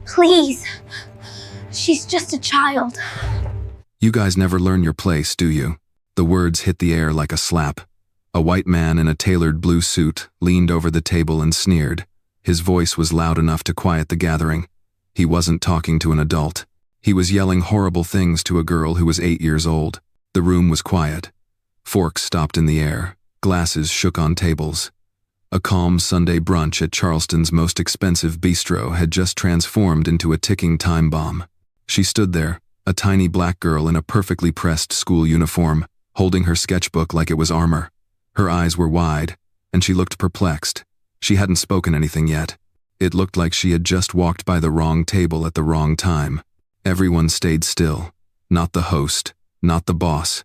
Please. She's just a child. You guys never learn your place, do you? The words hit the air like a slap. A white man in a tailored blue suit leaned over the table and sneered. His voice was loud enough to quiet the gathering. He wasn't talking to an adult. He was yelling horrible things to a girl who was 8 years old. The room was quiet. Forks stopped in the air. Glasses shook on tables. A calm Sunday brunch at Charleston's most expensive bistro had just transformed into a ticking time bomb. She stood there, a tiny black girl in a perfectly pressed school uniform, holding her sketchbook like it was armor. Her eyes were wide, and she looked perplexed. She hadn't spoken anything yet. It looked like she had just walked by the wrong table at the wrong time. Everyone stayed still. Not the host, not the boss.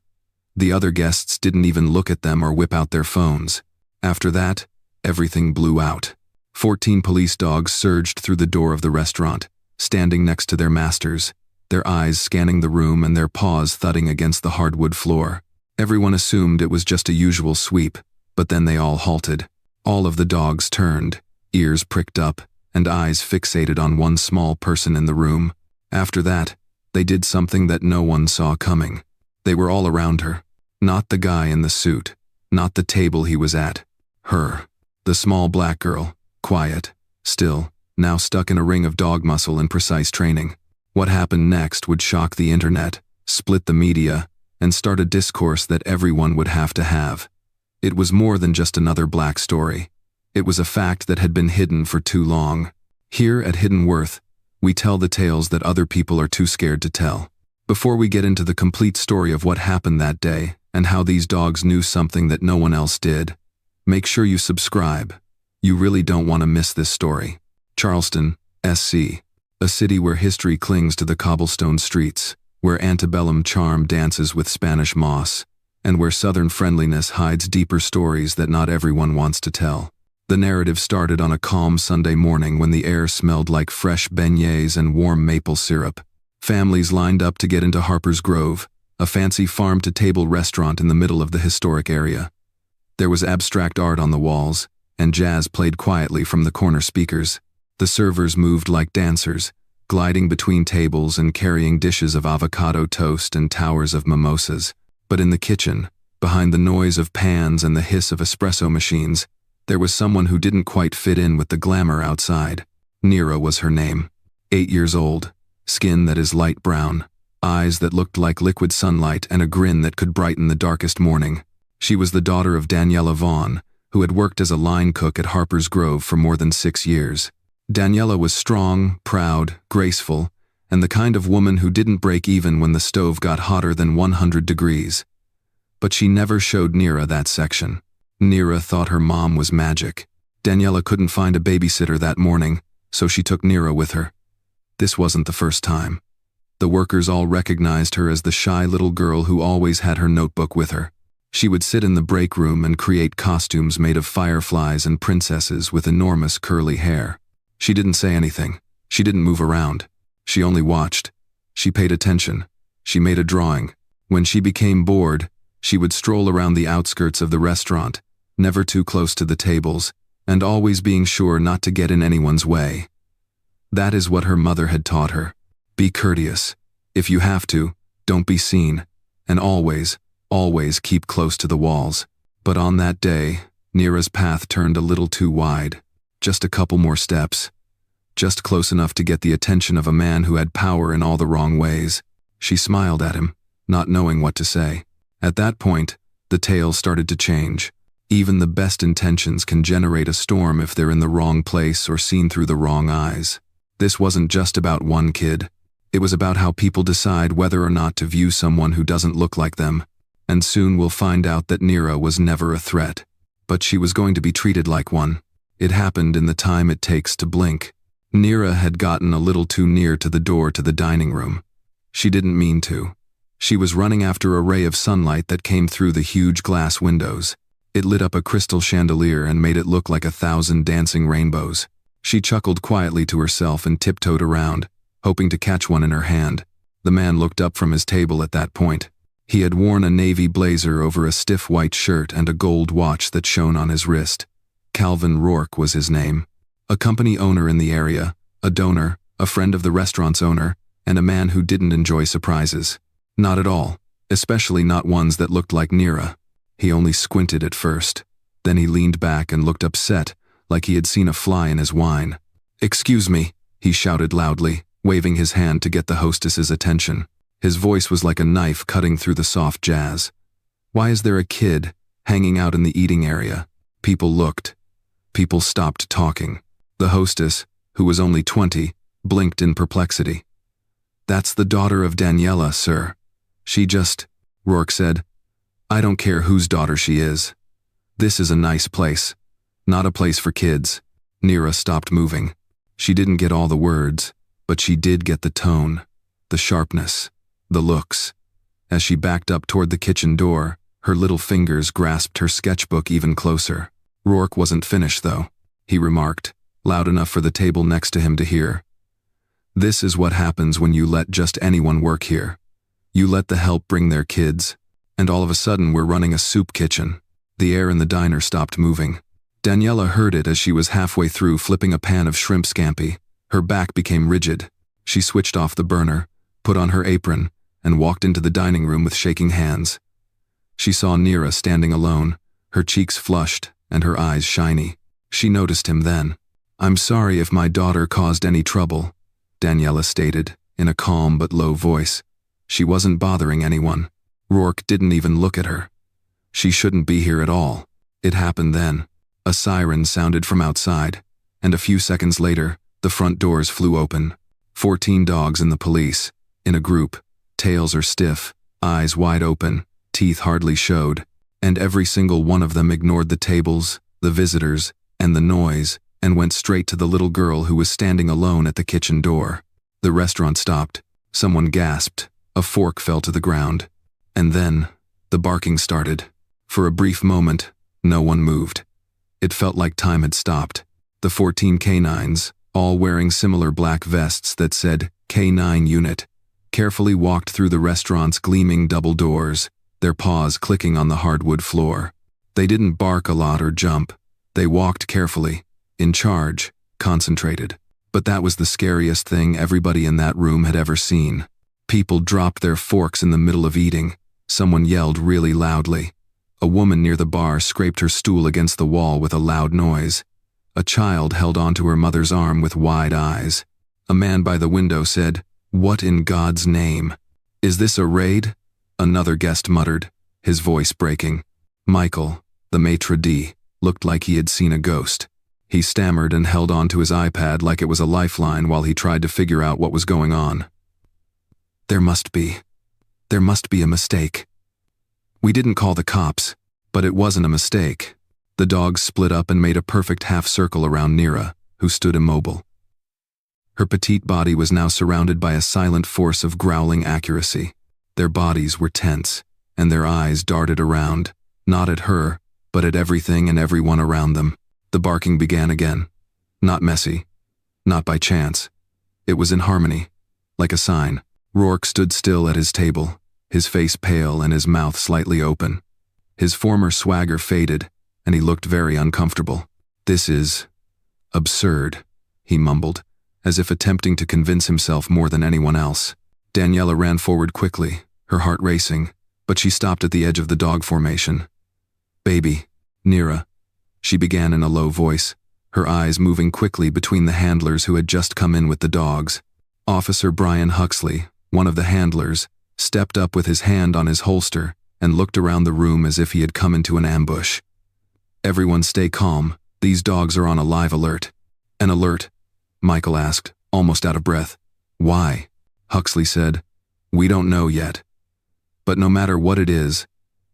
The other guests didn't even look at them or whip out their phones. After that, everything blew out. 14 police dogs surged through the door of the restaurant, standing next to their masters, their eyes scanning the room and their paws thudding against the hardwood floor. Everyone assumed it was just a usual sweep, but then they all halted. All of the dogs turned, ears pricked up, and eyes fixated on one small person in the room. After that, they did something that no one saw coming. They were all around her. Not the guy in the suit, not the table he was at. Her. The small black girl, quiet, still, now stuck in a ring of dog muscle and precise training. What happened next would shock the internet, split the media, and start a discourse that everyone would have to have. It was more than just another black story. It was a fact that had been hidden for too long. Here at Hidden Worth, we tell the tales that other people are too scared to tell. Before we get into the complete story of what happened that day and how these dogs knew something that no one else did, make sure you subscribe. You really don't want to miss this story. Charleston, SC. A city where history clings to the cobblestone streets, where antebellum charm dances with Spanish moss, and where Southern friendliness hides deeper stories that not everyone wants to tell. The narrative started on a calm Sunday morning when the air smelled like fresh beignets and warm maple syrup. Families lined up to get into Harper's Grove, a fancy farm-to-table restaurant in the middle of the historic area. There was abstract art on the walls, and jazz played quietly from the corner speakers. The servers moved like dancers, gliding between tables and carrying dishes of avocado toast and towers of mimosas. But in the kitchen, behind the noise of pans and the hiss of espresso machines, there was someone who didn't quite fit in with the glamour outside. Nira was her name. 8 years old, skin that is light brown, eyes that looked like liquid sunlight, and a grin that could brighten the darkest morning. She was the daughter of Daniela Vaughn, who had worked as a line cook at Harper's Grove for more than 6 years. Daniela was strong, proud, graceful, and the kind of woman who didn't break even when the stove got hotter than 100 degrees. But she never showed Nira that section. Nira thought her mom was magic. Daniela couldn't find a babysitter that morning, so she took Nira with her. This wasn't the first time. The workers all recognized her as the shy little girl who always had her notebook with her. She would sit in the break room and create costumes made of fireflies and princesses with enormous curly hair. She didn't say anything. She didn't move around. She only watched. She paid attention. She made a drawing. When she became bored, she would stroll around the outskirts of the restaurant, never too close to the tables, and always being sure not to get in anyone's way. That is what her mother had taught her. Be courteous. If you have to, don't be seen. And always keep close to the walls. But on that day, Nira's path turned a little too wide. Just a couple more steps. Just close enough to get the attention of a man who had power in all the wrong ways. She smiled at him, not knowing what to say. At that point, the tale started to change. Even the best intentions can generate a storm if they're in the wrong place or seen through the wrong eyes. This wasn't just about one kid. It was about how people decide whether or not to view someone who doesn't look like them. And soon we'll find out that Nira was never a threat. But she was going to be treated like one. It happened in the time it takes to blink. Nira had gotten a little too near to the door to the dining room. She didn't mean to. She was running after a ray of sunlight that came through the huge glass windows. It lit up a crystal chandelier and made it look like 1,000 dancing rainbows. She chuckled quietly to herself and tiptoed around, hoping to catch one in her hand. The man looked up from his table at that point. He had worn a navy blazer over a stiff white shirt and a gold watch that shone on his wrist. Calvin Rourke was his name. A company owner in the area, a donor, a friend of the restaurant's owner, and a man who didn't enjoy surprises. Not at all, especially not ones that looked like Nira. He only squinted at first. Then he leaned back and looked upset, like he had seen a fly in his wine. "Excuse me," he shouted loudly, waving his hand to get the hostess's attention. His voice was like a knife cutting through the soft jazz. "Why is there a kid hanging out in the eating area?" People looked. People stopped talking. The hostess, who was only 20, blinked in perplexity. "That's the daughter of Daniela, sir. She just," Rourke said. "I don't care whose daughter she is. This is a nice place, not a place for kids." Nira stopped moving. She didn't get all the words, but she did get the tone, the sharpness, the looks. As she backed up toward the kitchen door, her little fingers grasped her sketchbook even closer. Rourke wasn't finished, though. He remarked, loud enough for the table next to him to hear. "This is what happens when you let just anyone work here. You let the help bring their kids, and all of a sudden we're running a soup kitchen." The air in the diner stopped moving. Daniela heard it as she was halfway through flipping a pan of shrimp scampi. Her back became rigid. She switched off the burner, put on her apron, and walked into the dining room with shaking hands. She saw Nira standing alone, her cheeks flushed and her eyes shiny. She noticed him then. "I'm sorry if my daughter caused any trouble," Daniela stated, in a calm but low voice. She wasn't bothering anyone. Rourke didn't even look at her. She shouldn't be here at all. It happened then. A siren sounded from outside, and a few seconds later, the front doors flew open. 14 dogs and the police, in a group, tails are stiff, eyes wide open, teeth hardly showed, and every single one of them ignored the tables, the visitors, and the noise, and went straight to the little girl who was standing alone at the kitchen door. The restaurant stopped. Someone gasped. A fork fell to the ground. And then, the barking started. For a brief moment, no one moved. It felt like time had stopped. The 14 canines, all wearing similar black vests that said K9 Unit, carefully walked through the restaurant's gleaming double doors, their paws clicking on the hardwood floor. They didn't bark a lot or jump. They walked carefully, in charge, concentrated. But that was the scariest thing everybody in that room had ever seen. People dropped their forks in the middle of eating. Someone yelled really loudly. A woman near the bar scraped her stool against the wall with a loud noise. A child held onto her mother's arm with wide eyes. A man by the window said, "What in God's name? Is this a raid?" Another guest muttered, his voice breaking. Michael, the maitre d', looked like he had seen a ghost. He stammered and held onto his iPad like it was a lifeline while he tried to figure out what was going on. There must be a mistake. We didn't call the cops, but it wasn't a mistake." The dogs split up and made a perfect half circle around Nira, who stood immobile. Her petite body was now surrounded by a silent force of growling accuracy. Their bodies were tense, and their eyes darted around, not at her, but at everything and everyone around them. The barking began again. Not messy, not by chance. It was in harmony, like a sign. Rourke stood still at his table, his face pale and his mouth slightly open. His former swagger faded, and he looked very uncomfortable. "This is absurd," he mumbled, as if attempting to convince himself more than anyone else. Daniela ran forward quickly, her heart racing, but she stopped at the edge of the dog formation. "Baby, Nira," she began in a low voice, her eyes moving quickly between the handlers who had just come in with the dogs. Officer Brian Huxley, one of the handlers, stepped up with his hand on his holster and looked around the room as if he had come into an ambush. "Everyone stay calm, these dogs are on a live alert." "An alert?" Michael asked, almost out of breath. "Why?" Huxley said. "We don't know yet. But no matter what it is,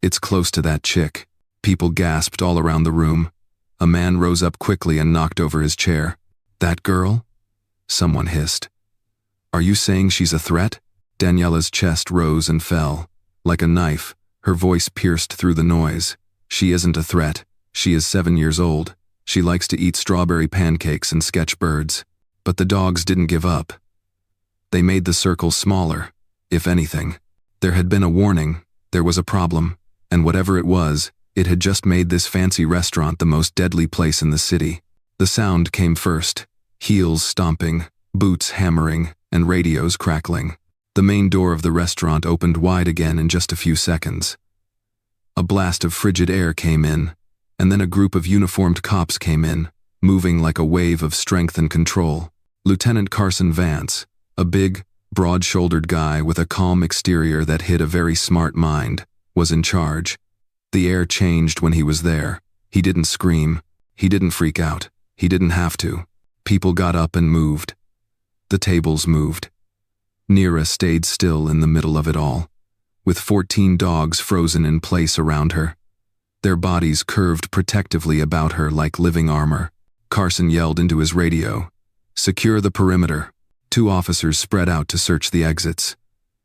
it's close to that chick." People gasped all around the room. A man rose up quickly and knocked over his chair. "That girl?" Someone hissed. "Are you saying she's a threat?" Daniela's chest rose and fell. Like a knife, her voice pierced through the noise. "She isn't a threat. She is 7 years old. She likes to eat strawberry pancakes and sketch birds." But the dogs didn't give up. They made the circle smaller, if anything. There had been a warning, there was a problem, and whatever it was, it had just made this fancy restaurant the most deadly place in the city. The sound came first, heels stomping, boots hammering, and radios crackling. The main door of the restaurant opened wide again in just a few seconds. A blast of frigid air came in, and then a group of uniformed cops came in, moving like a wave of strength and control. Lieutenant Carson Vance, a big, broad-shouldered guy with a calm exterior that hid a very smart mind, was in charge. The air changed when he was there. He didn't scream. He didn't freak out. He didn't have to. People got up and moved. The tables moved. Nira stayed still in the middle of it all, with 14 dogs frozen in place around her. Their bodies curved protectively about her like living armor. Carson yelled into his radio, "Secure the perimeter." 2 officers spread out to search the exits.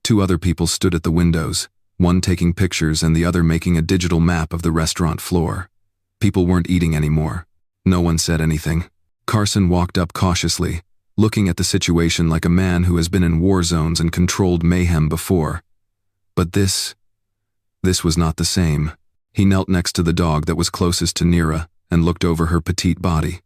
2 other people stood at the windows, one taking pictures and the other making a digital map of the restaurant floor. People weren't eating anymore. No one said anything. Carson walked up cautiously, looking at the situation like a man who has been in war zones and controlled mayhem before. But this was not the same. He knelt next to the dog that was closest to Nira and looked over her petite body.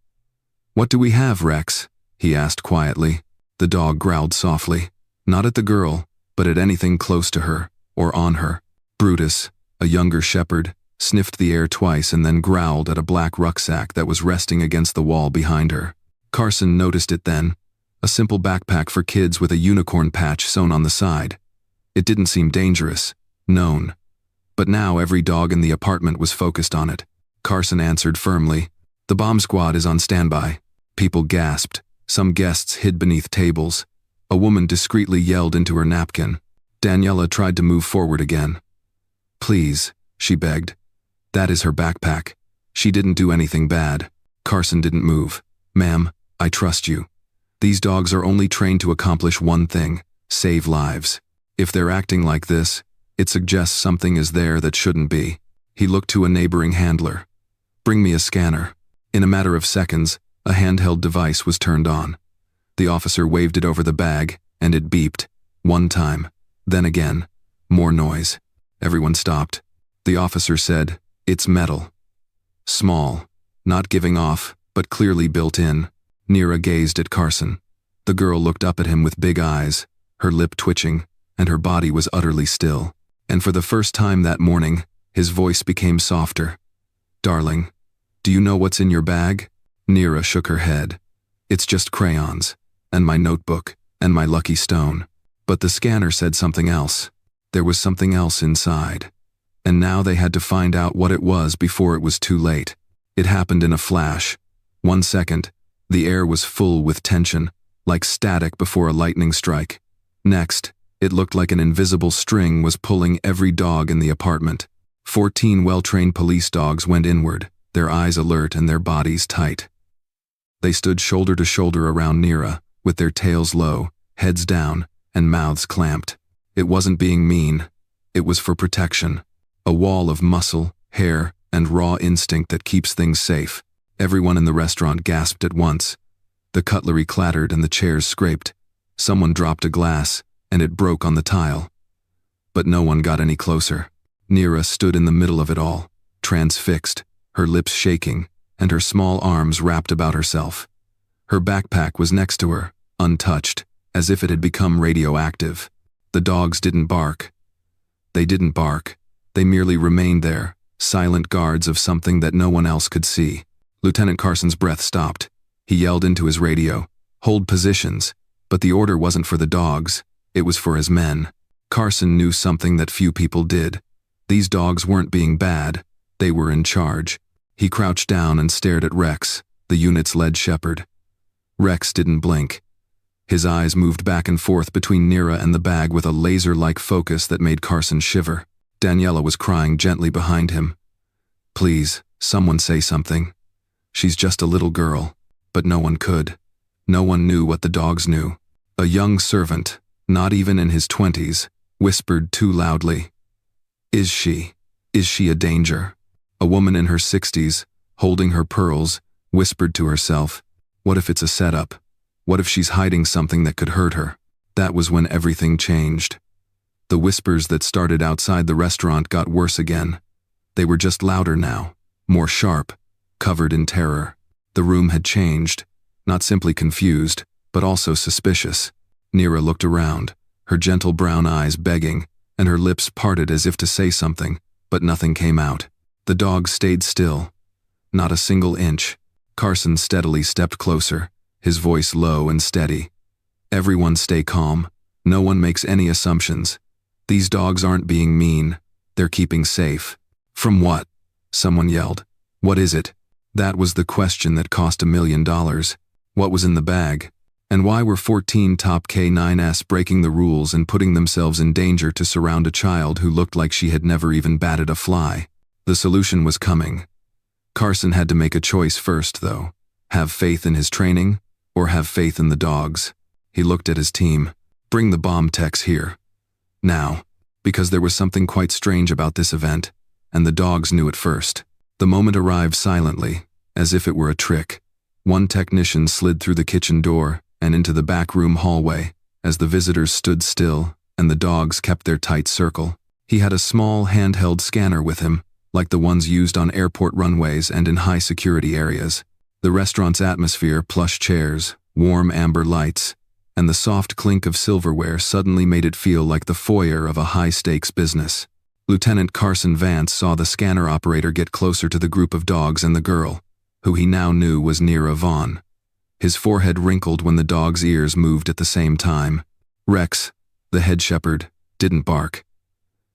"What do we have, Rex?" he asked quietly. The dog growled softly, not at the girl, but at anything close to her or on her. Brutus, a younger shepherd, sniffed the air twice and then growled at a black rucksack that was resting against the wall behind her. Carson noticed it then, a simple backpack for kids with a unicorn patch sewn on the side. It didn't seem dangerous, known. But now every dog in the apartment was focused on it. Carson answered firmly, "The bomb squad is on standby." People gasped. Some guests hid beneath tables. A woman discreetly yelled into her napkin. Daniela tried to move forward again. "Please," she begged. "That is her backpack. She didn't do anything bad." Carson didn't move. "Ma'am, I trust you. These dogs are only trained to accomplish one thing: save lives. If they're acting like this, it suggests something is there that shouldn't be." He looked to a neighboring handler. "Bring me a scanner." In a matter of seconds, a handheld device was turned on. The officer waved it over the bag, and it beeped. One time, then again. More noise. Everyone stopped. The officer said, "It's metal. Small, not giving off, but clearly built in." Nira gazed at Carson. The girl looked up at him with big eyes, her lip twitching, and her body was utterly still. And for the first time that morning, his voice became softer. "Darling, do you know what's in your bag?" Nira shook her head. "It's just crayons, and my notebook, and my lucky stone." But the scanner said something else. There was something else inside. And now they had to find out what it was before it was too late. It happened in a flash. 1 second, the air was full with tension, like static before a lightning strike. Next, it looked like an invisible string was pulling every dog in the apartment. 14 well-trained police dogs went inward, their eyes alert and their bodies tight. They stood shoulder to shoulder around Nira, with their tails low, heads down, and mouths clamped. It wasn't being mean. It was for protection. A wall of muscle, hair, and raw instinct that keeps things safe. Everyone in the restaurant gasped at once. The cutlery clattered and the chairs scraped. Someone dropped a glass, and it broke on the tile. But no one got any closer. Nira stood in the middle of it all, transfixed, her lips shaking, and her small arms wrapped about herself. Her backpack was next to her, untouched, as if it had become radioactive. The dogs didn't bark. They didn't bark. They merely remained there, silent guards of something that no one else could see. Lieutenant Carson's breath stopped. He yelled into his radio, "Hold positions," but the order wasn't for the dogs, it was for his men. Carson knew something that few people did. These dogs weren't being bad, they were in charge. He crouched down and stared at Rex, the unit's lead shepherd. Rex didn't blink. His eyes moved back and forth between Nira and the bag with a laser-like focus that made Carson shiver. Daniela was crying gently behind him. "Please, someone say something. She's just a little girl." But no one could. No one knew what the dogs knew. A young servant, not even in his 20s, whispered too loudly. Is she a danger?" A woman in her 60s, holding her pearls, whispered to herself, "What if it's a setup? What if she's hiding something that could hurt her?" That was when everything changed. The whispers that started outside the restaurant got worse again. They were just louder now, more sharp, covered in terror. The room had changed, not simply confused, but also suspicious. Neera looked around, her gentle brown eyes begging, and her lips parted as if to say something, but nothing came out. The dogs stayed still. Not a single inch. Carson steadily stepped closer, his voice low and steady. Everyone stay calm. No one makes any assumptions. These dogs aren't being mean. They're keeping safe. From what? Someone yelled. What is it? That was the question that cost $1 million. What was in the bag? And why were 14 top K9s breaking the rules and putting themselves in danger to surround a child who looked like she had never even batted a fly? The solution was coming. Carson had to make a choice first, though. Have faith in his training, or have faith in the dogs. He looked at his team. Bring the bomb techs here. Now. Because there was something quite strange about this event, and the dogs knew it first. The moment arrived silently, as if it were a trick. One technician slid through the kitchen door and into the back room hallway, as the visitors stood still and the dogs kept their tight circle. He had a small handheld scanner with him, like the ones used on airport runways and in high-security areas. The restaurant's atmosphere, plush chairs, warm amber lights, and the soft clink of silverware suddenly made it feel like the foyer of a high-stakes business. Lieutenant Carson Vance saw the scanner operator get closer to the group of dogs and the girl, who he now knew was Neera Vaughn. His forehead wrinkled when the dog's ears moved at the same time. Rex, the head shepherd, didn't bark.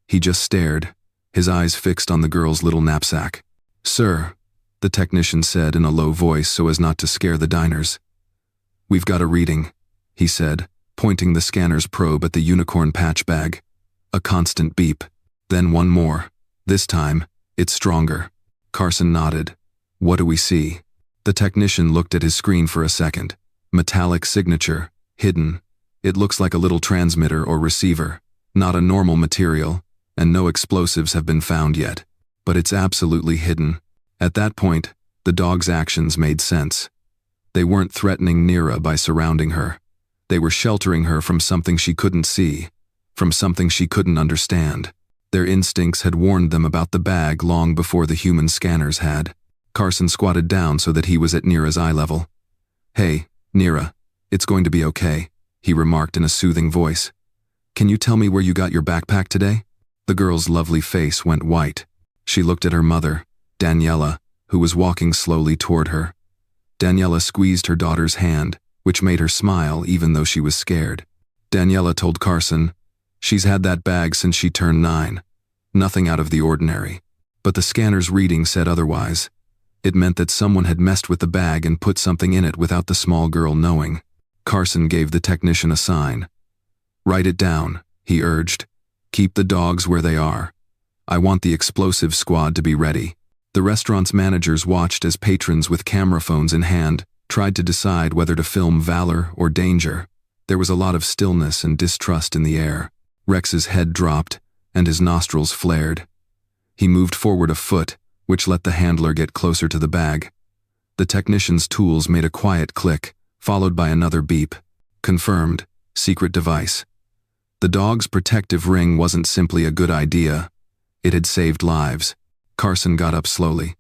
He just stared, his eyes fixed on the girl's little knapsack. "Sir," the technician said in a low voice so as not to scare the diners. "We've got a reading," he said, pointing the scanner's probe at the unicorn patch bag. A constant beep. Then one more. This time, it's stronger. Carson nodded. "What do we see?" The technician looked at his screen for a second. Metallic signature, hidden. It looks like a little transmitter or receiver. Not a normal material, and no explosives have been found yet. But it's absolutely hidden. At that point, the dog's actions made sense. They weren't threatening Neera by surrounding her. They were sheltering her from something she couldn't see, from something she couldn't understand. Their instincts had warned them about the bag long before the human scanners had. Carson squatted down so that he was at Neera's eye level. "Hey, Neera, it's going to be okay," he remarked in a soothing voice. "Can you tell me where you got your backpack today?" The girl's lovely face went white. She looked at her mother, Daniela, who was walking slowly toward her. Daniela squeezed her daughter's hand, which made her smile even though she was scared. Daniela told Carson, "She's had that bag since she turned 9. Nothing out of the ordinary." But the scanner's reading said otherwise. It meant that someone had messed with the bag and put something in it without the small girl knowing. Carson gave the technician a sign. "Write it down," he urged. "Keep the dogs where they are. I want the explosive squad to be ready." The restaurant's managers watched as patrons with camera phones in hand tried to decide whether to film valor or danger. There was a lot of stillness and distrust in the air. Rex's head dropped, and his nostrils flared. He moved forward a foot, which let the handler get closer to the bag. The technician's tools made a quiet click, followed by another beep. Confirmed. Secret device. The dog's protective ring wasn't simply a good idea. It had saved lives. Carson got up slowly.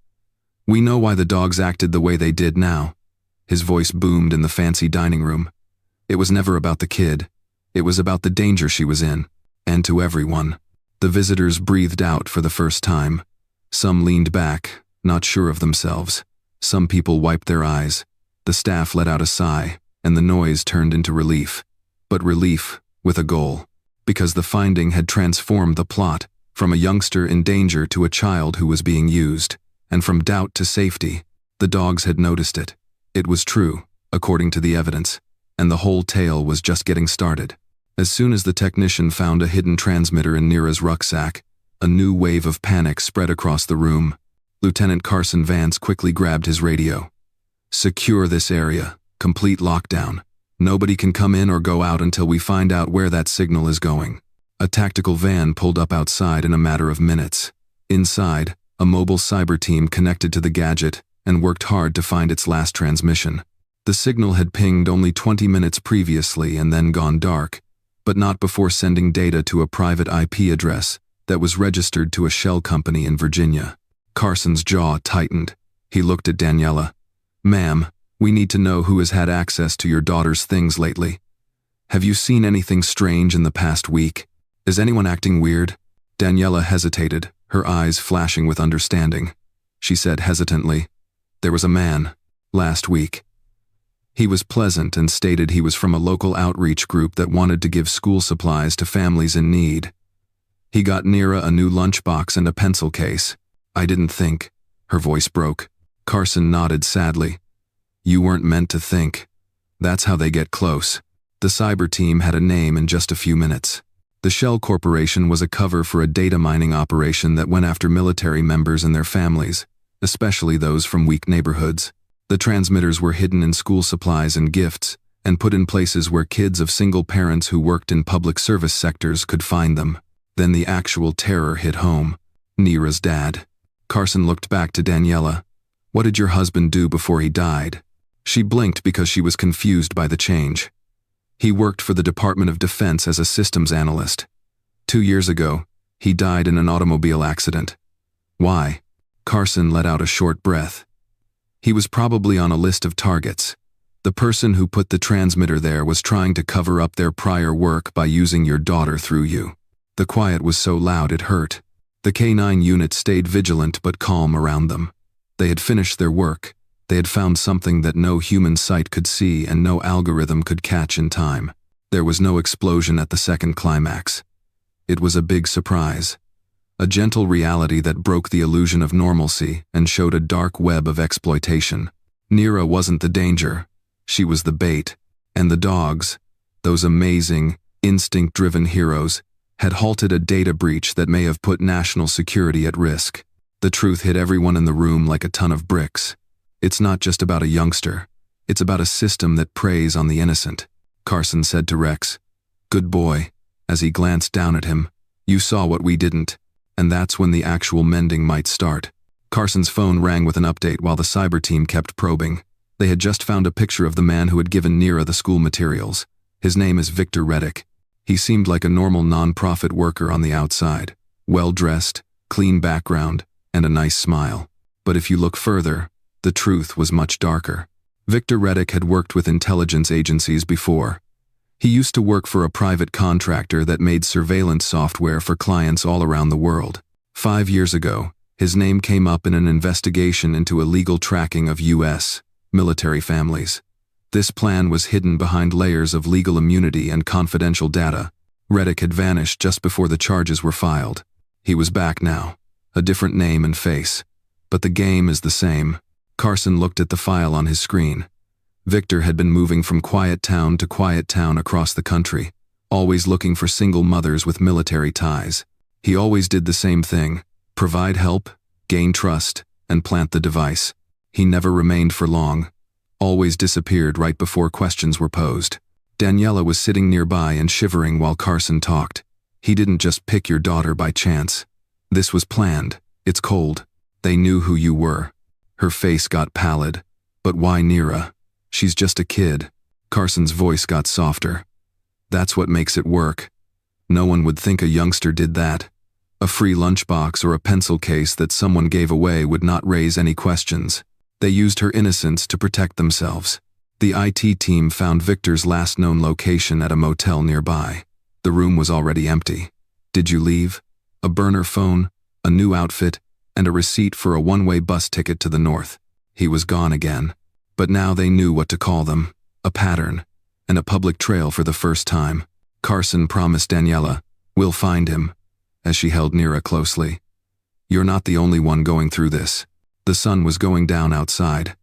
"We know why the dogs acted the way they did now." His voice boomed in the fancy dining room. It was never about the kid. It was about the danger she was in, and to everyone. The visitors breathed out for the first time. Some leaned back, not sure of themselves. Some people wiped their eyes. The staff let out a sigh, and the noise turned into relief. But relief with a goal. Because the finding had transformed the plot, from a youngster in danger to a child who was being used, and from doubt to safety. The dogs had noticed it. It was true, according to the evidence, and the whole tale was just getting started. As soon as the technician found a hidden transmitter in Neera's rucksack, a new wave of panic spread across the room. Lieutenant Carson Vance quickly grabbed his radio. "Secure this area. Complete lockdown. Nobody can come in or go out until we find out where that signal is going." A tactical van pulled up outside in a matter of minutes. Inside, a mobile cyber team connected to the gadget and worked hard to find its last transmission. The signal had pinged only 20 minutes previously and then gone dark, but not before sending data to a private IP address that was registered to a shell company in Virginia. Carson's jaw tightened. He looked at Daniela. "Ma'am, We need to know who has had access to your daughter's things lately. Have you seen anything strange in the past week? Is anyone acting weird?" Daniela hesitated, her eyes flashing with understanding. She said hesitantly, "There was a man, last week. He was pleasant and stated he was from a local outreach group that wanted to give school supplies to families in need. He got Nira a new lunchbox and a pencil case. I didn't think." Her voice broke. Carson nodded sadly. "You weren't meant to think. That's how they get close." The cyber team had a name in just a few minutes. The Shell Corporation was a cover for a data mining operation that went after military members and their families, especially those from weak neighborhoods. The transmitters were hidden in school supplies and gifts, and put in places where kids of single parents who worked in public service sectors could find them. Then the actual terror hit home. Nira's dad. Carson looked back to Daniela. "What did your husband do before he died?" She blinked because she was confused by the change. "He worked for the Department of Defense as a systems analyst. 2 years ago, he died in an automobile accident." "Why?" Carson let out a short breath. "He was probably on a list of targets. The person who put the transmitter there was trying to cover up their prior work by using your daughter through you." The quiet was so loud it hurt. The K9 unit stayed vigilant but calm around them. They had finished their work. They had found something that no human sight could see and no algorithm could catch in time. There was no explosion at the second climax. It was a big surprise. A gentle reality that broke the illusion of normalcy and showed a dark web of exploitation. Nira wasn't the danger. She was the bait. And the dogs, those amazing, instinct-driven heroes, had halted a data breach that may have put national security at risk. The truth hit everyone in the room like a ton of bricks. "It's not just about a youngster. It's about a system that preys on the innocent," Carson said to Rex. "Good boy." As he glanced down at him, "You saw what we didn't, and that's when the actual mending might start." Carson's phone rang with an update while the cyber team kept probing. They had just found a picture of the man who had given Nira the school materials. His name is Victor Reddick. He seemed like a normal non-profit worker on the outside. Well-dressed, clean background, and a nice smile. But if you look further, the truth was much darker. Victor Reddick had worked with intelligence agencies before. He used to work for a private contractor that made surveillance software for clients all around the world. 5 years ago, his name came up in an investigation into illegal tracking of U.S. military families. This plan was hidden behind layers of legal immunity and confidential data. Reddick had vanished just before the charges were filed. He was back now, a different name and face. But the game is the same. Carson looked at the file on his screen. Victor had been moving from quiet town to quiet town across the country, always looking for single mothers with military ties. He always did the same thing: provide help, gain trust, and plant the device. He never remained for long, always disappeared right before questions were posed. Daniela was sitting nearby and shivering while Carson talked. "He didn't just pick your daughter by chance. This was planned. It's cold. They knew who you were." Her face got pallid. "But why Nira? She's just a kid." Carson's voice got softer. "That's what makes it work. No one would think a youngster did that. A free lunchbox or a pencil case that someone gave away would not raise any questions. They used her innocence to protect themselves." The IT team found Victor's last known location at a motel nearby. The room was already empty. "Did you leave?" A burner phone, a new outfit, and a receipt for a one-way bus ticket to the north. He was gone again. But now they knew what to call them: a pattern, and a public trail for the first time. Carson promised Daniela, "We'll find him," as she held Nira closely. "You're not the only one going through this." The sun was going down outside.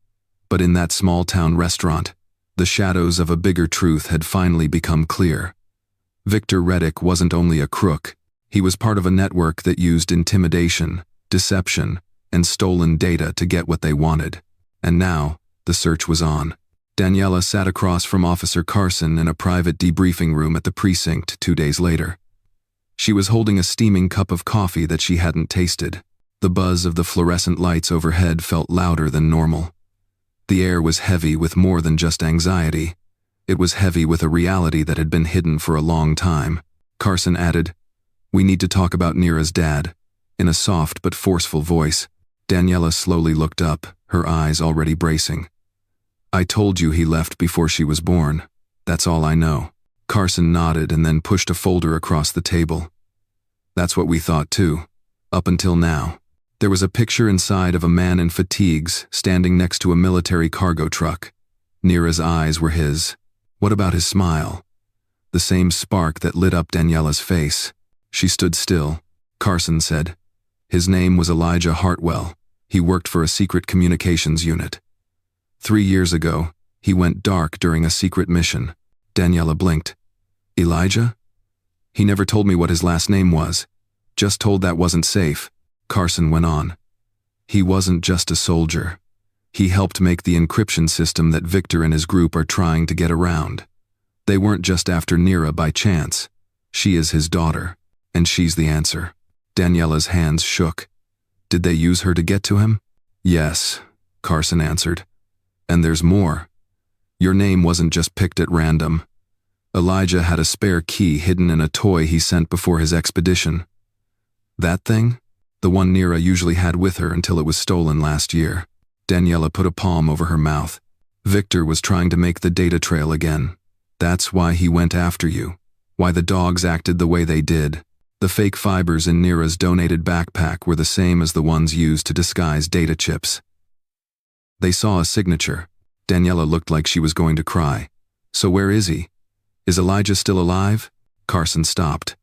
But in that small-town restaurant, the shadows of a bigger truth had finally become clear. Victor Reddick wasn't only a crook. He was part of a network that used intimidation, deception, and stolen data to get what they wanted. And now, the search was on. Daniela sat across from Officer Carson in a private debriefing room at the precinct 2 days later. She was holding a steaming cup of coffee that she hadn't tasted. The buzz of the fluorescent lights overhead felt louder than normal. The air was heavy with more than just anxiety. It was heavy with a reality that had been hidden for a long time. Carson added, "We need to talk about Nira's dad," in a soft but forceful voice. Daniela slowly looked up, her eyes already bracing. I told you he left before she was born. That's all I know. Carson nodded and then pushed a folder across the table. That's what we thought too, up until now. There was a picture inside of a man in fatigues standing next to a military cargo truck. Neera's eyes were his. What about his smile? The same spark that lit up Daniela's face. She stood still. Carson said. His name was Elijah Hartwell. He worked for a secret communications unit. 3 years ago, he went dark during a secret mission. Daniela blinked. Elijah? He never told me what his last name was. Just told that wasn't safe. Carson went on. He wasn't just a soldier. He helped make the encryption system that Victor and his group are trying to get around. They weren't just after Neera by chance. She is his daughter, and she's the answer. Daniela's hands shook. Did they use her to get to him? Yes, Carson answered. And there's more. Your name wasn't just picked at random. Elijah had a spare key hidden in a toy he sent before his expedition. That thing? The one Neera usually had with her until it was stolen last year. Daniela put a palm over her mouth. Victor was trying to make the data trail again. That's why he went after you. Why the dogs acted the way they did. The fake fibers in Neera's donated backpack were the same as the ones used to disguise data chips. They saw a signature. Daniela looked like she was going to cry. So where is he? Is Elijah still alive? Carson stopped.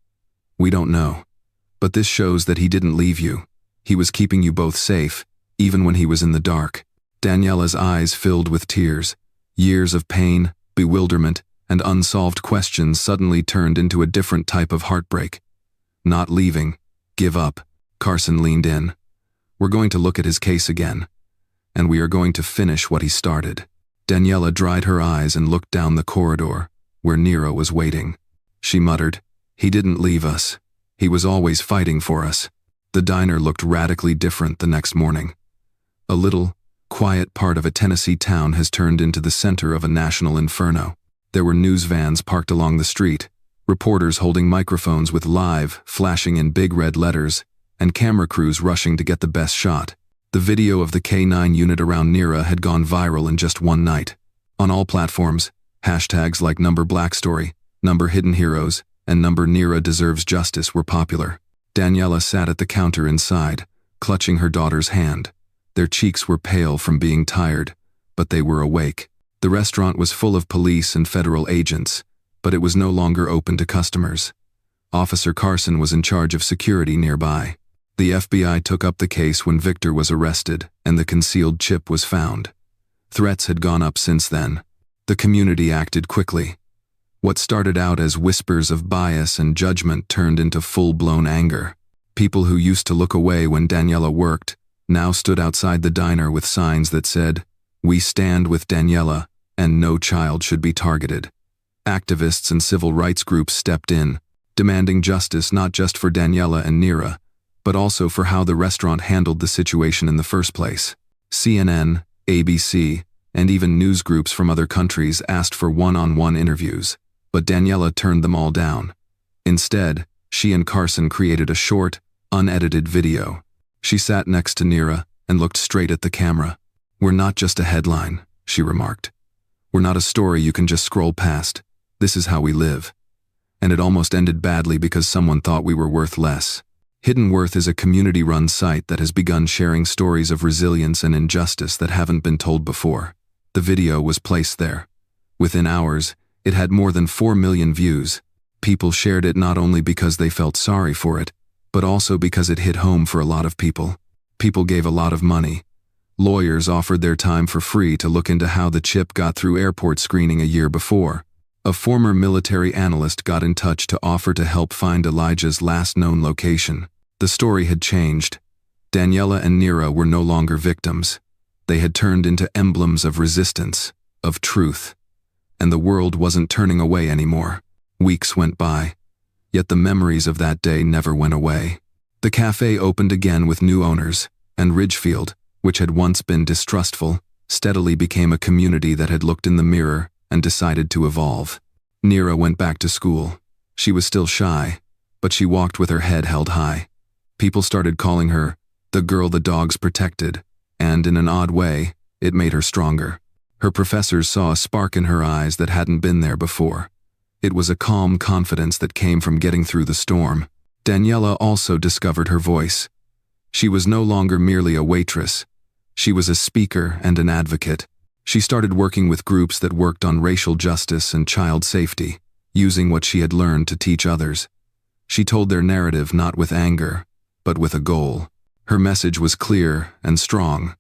We don't know. But this shows that he didn't leave you. He was keeping you both safe, even when he was in the dark. Daniela's eyes filled with tears. Years of pain, bewilderment, and unsolved questions suddenly turned into a different type of heartbreak. Not leaving. Give up. Carson leaned in. We're going to look at his case again. And we are going to finish what he started. Daniela dried her eyes and looked down the corridor, where Neera was waiting. She muttered, He didn't leave us. He was always fighting for us. The diner looked radically different the next morning. A little, quiet part of a Tennessee town has turned into the center of a national inferno. There were news vans parked along the street, reporters holding microphones with live flashing in big red letters, and camera crews rushing to get the best shot. The video of the K9 unit around Neera had gone viral in just one night. On all platforms, hashtags like #BlackStory, #HiddenHeroes, and #Neera Deserves Justice were popular. Daniela sat at the counter inside, clutching her daughter's hand. Their cheeks were pale from being tired, but they were awake. The restaurant was full of police and federal agents, but it was no longer open to customers. Officer Carson was in charge of security nearby. The FBI took up the case when Victor was arrested and the concealed chip was found. Threats had gone up since then. The community acted quickly. What started out as whispers of bias and judgment turned into full-blown anger. People who used to look away when Daniela worked now stood outside the diner with signs that said, "We stand with Daniela, and no child should be targeted." Activists and civil rights groups stepped in, demanding justice not just for Daniela and Neera, but also for how the restaurant handled the situation in the first place. CNN, ABC, and even news groups from other countries asked for one-on-one interviews, but Daniela turned them all down. Instead, she and Carson created a short, unedited video. She sat next to Neera and looked straight at the camera. "We're not just a headline," she remarked. "We're not a story you can just scroll past. This is how we live." And it almost ended badly because someone thought we were worth less. Hidden Worth is a community-run site that has begun sharing stories of resilience and injustice that haven't been told before. The video was placed there. Within hours, it had more than 4 million views. People shared it not only because they felt sorry for it, but also because it hit home for a lot of people. People gave a lot of money. Lawyers offered their time for free to look into how the chip got through airport screening a year before. A former military analyst got in touch to offer to help find Elijah's last known location. The story had changed. Daniela and Neera were no longer victims. They had turned into emblems of resistance, of truth. And the world wasn't turning away anymore. Weeks went by, yet the memories of that day never went away. The cafe opened again with new owners, and Ridgefield, which had once been distrustful, steadily became a community that had looked in the mirror and decided to evolve. Neera went back to school. She was still shy, but she walked with her head held high. People started calling her the girl the dogs protected, and in an odd way, it made her stronger. Her professors saw a spark in her eyes that hadn't been there before. It was a calm confidence that came from getting through the storm. Daniela also discovered her voice. She was no longer merely a waitress. She was a speaker and an advocate. She started working with groups that worked on racial justice and child safety, using what she had learned to teach others. She told their narrative not with anger, but with a goal. Her message was clear and strong.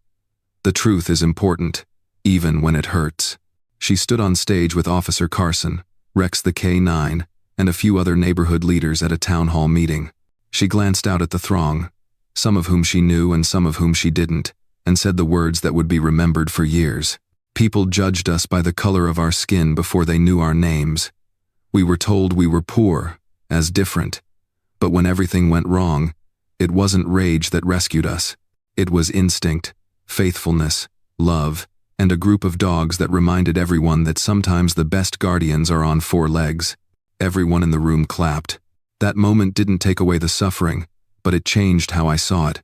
The truth is important, even when it hurts. She stood on stage with Officer Carson, Rex the K-9, and a few other neighborhood leaders at a town hall meeting. She glanced out at the throng, some of whom she knew and some of whom she didn't, and said the words that would be remembered for years. People judged us by the color of our skin before they knew our names. We were told we were poor, as different. But when everything went wrong, it wasn't rage that rescued us. It was instinct, faithfulness, love, and a group of dogs that reminded everyone that sometimes the best guardians are on 4 legs. Everyone in the room clapped. That moment didn't take away the suffering, but it changed how I saw it.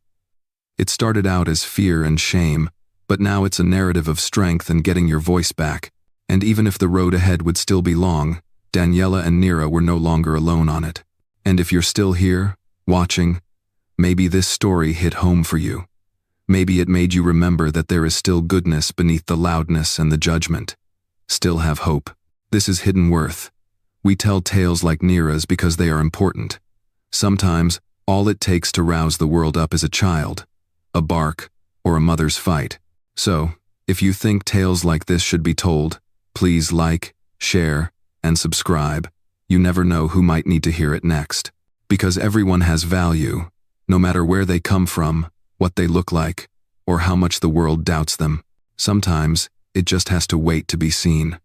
It started out as fear and shame, but now it's a narrative of strength and getting your voice back. And even if the road ahead would still be long, Daniela and Nira were no longer alone on it. And if you're still here, watching, maybe this story hit home for you. Maybe it made you remember that there is still goodness beneath the loudness and the judgment. Still have hope. This is Hidden Worth. We tell tales like Nira's because they are important. Sometimes, all it takes to rouse the world up is a child, a bark, or a mother's fight. So, if you think tales like this should be told, please like, share, and subscribe. You never know who might need to hear it next. Because everyone has value, no matter where they come from, what they look like, or how much the world doubts them. Sometimes, it just has to wait to be seen.